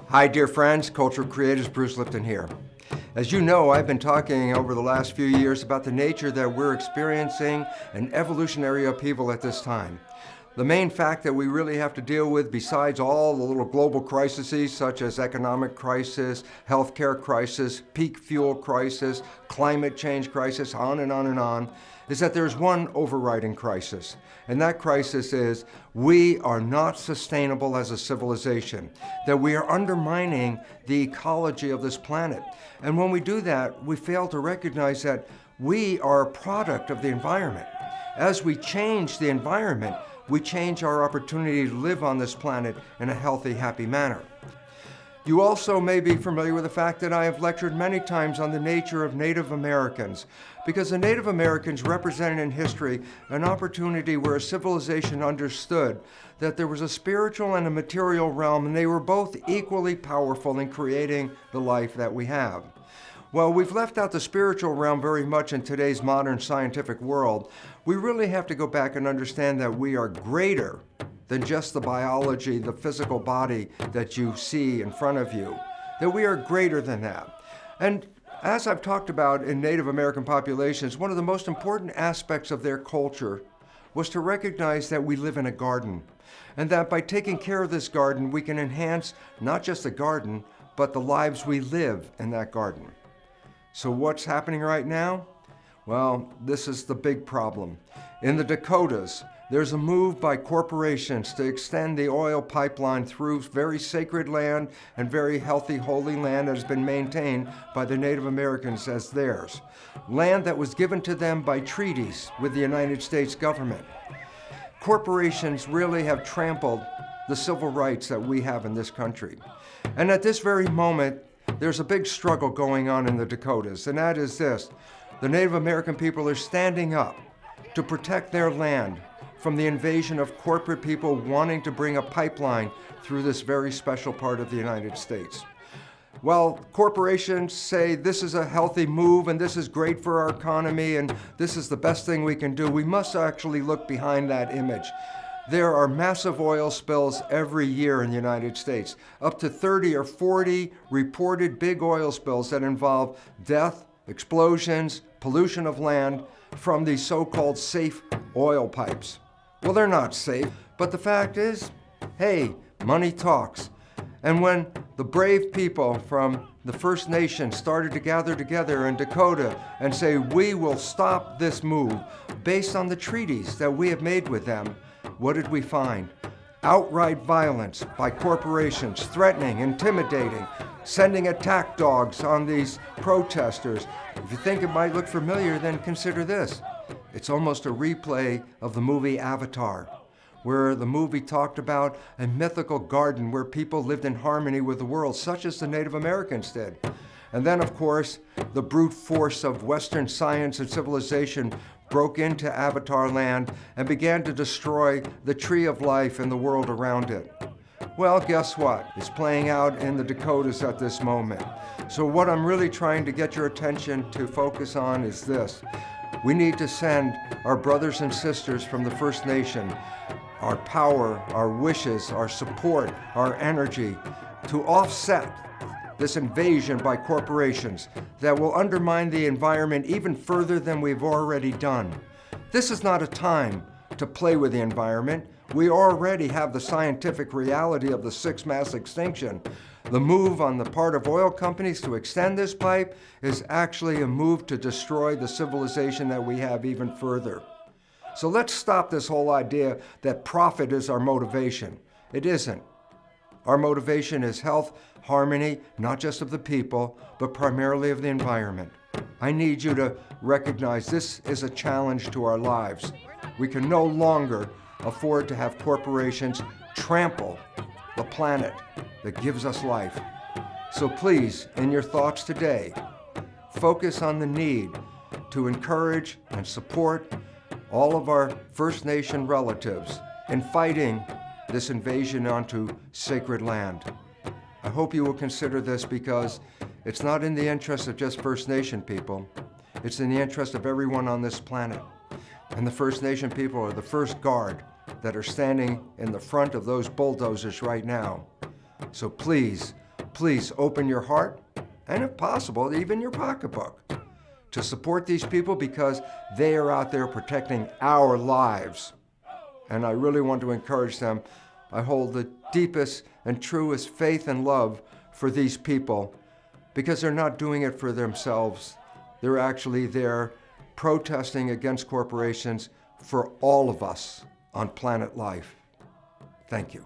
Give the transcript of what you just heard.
Hi dear friends, Cultural Creators, Bruce Lipton here. As you know, I've been talking over the last few years about the nature that we're experiencing an evolutionary upheaval at this time. The main fact that we really have to deal with, besides all the little global crises such as economic crisis, healthcare crisis, peak fuel crisis, climate change crisis, on and on and on, is that there's one overriding crisis. And that crisis is we are not sustainable as a civilization, that we are undermining the ecology of this planet. And when we do that, we fail to recognize that we are a product of the environment. As we change the environment, we change our opportunity to live on this planet in a healthy, happy manner. You also may be familiar with the fact that I have lectured many times on the nature of Native Americans, because the Native Americans represented in history an opportunity where a civilization understood that there was a spiritual and a material realm, and they were both equally powerful in creating the life that we have. Well, we've left out the spiritual realm very much in today's modern scientific world. We really have to go back and understand that we are greater than just the biology, the physical body that you see in front of you, that we are greater than that. And as I've talked about in Native American populations, one of the most important aspects of their culture was to recognize that we live in a garden, and that by taking care of this garden, we can enhance not just the garden, but the lives we live in that garden. So what's happening right now? Well, this is the big problem. In the Dakotas, there's a move by corporations to extend the oil pipeline through very sacred land and very healthy, holy land that has been maintained by the Native Americans as theirs. Land that was given to them by treaties with the United States government. Corporations really have trampled the civil rights that we have in this country. And at this very moment, there's a big struggle going on in the Dakotas, and that is this. The Native American people are standing up to protect their land from the invasion of corporate people wanting to bring a pipeline through this very special part of the United States. Well, corporations say this is a healthy move and this is great for our economy and this is the best thing we can do. We must actually look behind that image. There are massive oil spills every year in the United States, up to 30 or 40 reported big oil spills that involve death, explosions, pollution of land from these so-called safe oil pipes. Well, they're not safe, but the fact is, hey, money talks. And when the brave people from the First Nations started to gather together in Dakota and say, we will stop this move based on the treaties that we have made with them, what did we find? Outright violence by corporations, threatening, intimidating, sending attack dogs on these protesters. If you think it might look familiar, then consider this. It's almost a replay of the movie Avatar, where the movie talked about a mythical garden where people lived in harmony with the world, such as the Native Americans did. And then, of course, the brute force of Western science and civilization broke into Avatar land and began to destroy the tree of life and the world around it. Well, guess what? It's playing out in the Dakotas at this moment. So what I'm really trying to get your attention to focus on is this. We need to send our brothers and sisters from the First Nation our power, our wishes, our support, our energy to offset this invasion by corporations that will undermine the environment even further than we've already done. This is not a time to play with the environment. We already have the scientific reality of the sixth mass extinction. The move on the part of oil companies to extend this pipe is actually a move to destroy the civilization that we have even further. So let's stop this whole idea that profit is our motivation. It isn't. Our motivation is health, harmony, not just of the people, but primarily of the environment. I need you to recognize this is a challenge to our lives. We can no longer afford to have corporations trample the planet that gives us life. So please, in your thoughts today, focus on the need to encourage and support all of our First Nation relatives in fighting this invasion onto sacred land. I hope you will consider this because it's not in the interest of just First Nation people. It's in the interest of everyone on this planet. And the First Nation people are the first guard that are standing in the front of those bulldozers right now. So please, Please open your heart, and if possible, even your pocketbook, to support these people because they are out there protecting our lives. And I really want to encourage them. I hold the deepest and truest faith and love for these people because they're not doing it for themselves. They're actually there protesting against corporations for all of us on planet life. Thank you.